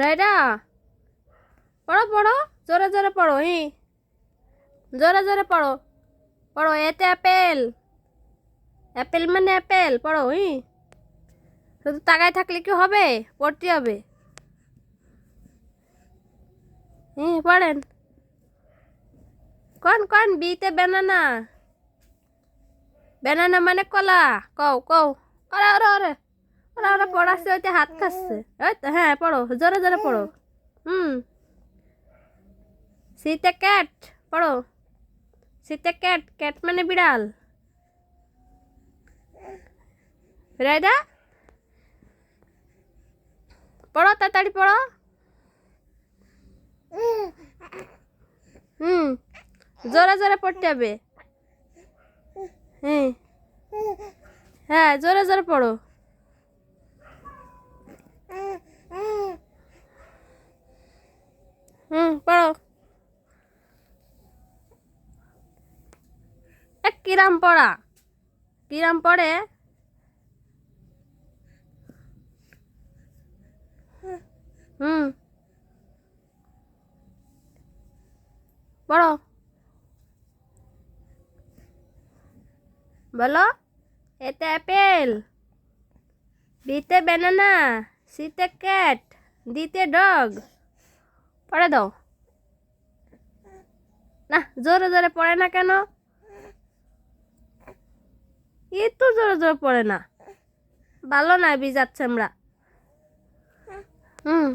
রাইডা পড়ো পড়ো, জোরে জোরে পড়ো। জোরে জোরে পড়ো। পড়ো, এতে অ্যাপেল। অ্যাপেল মানে অ্যাপেল, পড়ো। শুধু তাকায় থাকলে কি হবে? পড়তে হবে। পড়েন। কোন কোন? বিতে ব্যানানা। ব্যানানা মানে কলা। কও কও। ওরে ওরে ওরে ওরা ওরা পড়াচ্ছে, ওইতে হাত খাচ্ছে। ওই তো, হ্যাঁ পড়ো, জোরে জোরে পড়ো। হুম। সিতে ক্যাট, পড়ো। সিতে ক্যাট, ক্যাট মানে বিড়াল। রাইডা পড়ো, তাড়াতাড়ি পড়ো। হুম, জোরে জোরে পড়তে হবে। হ্যাঁ হ্যাঁ, জোরে জোরে পড়ো। পড়ো। কিরাম পড়া, কিরাম পড়ে। হুম, পড়ো। বলো, এতে অ্যাপেল, বিতে ব্যানানা, সিতে ক্যাট, দিতে ডগ। পড়ে দাও না, জোরে জোরে পড়ে না কেন? একটু জোরে জোরে পড়ে না, ভালো না, বিজাচ্ছে আমরা। হুম।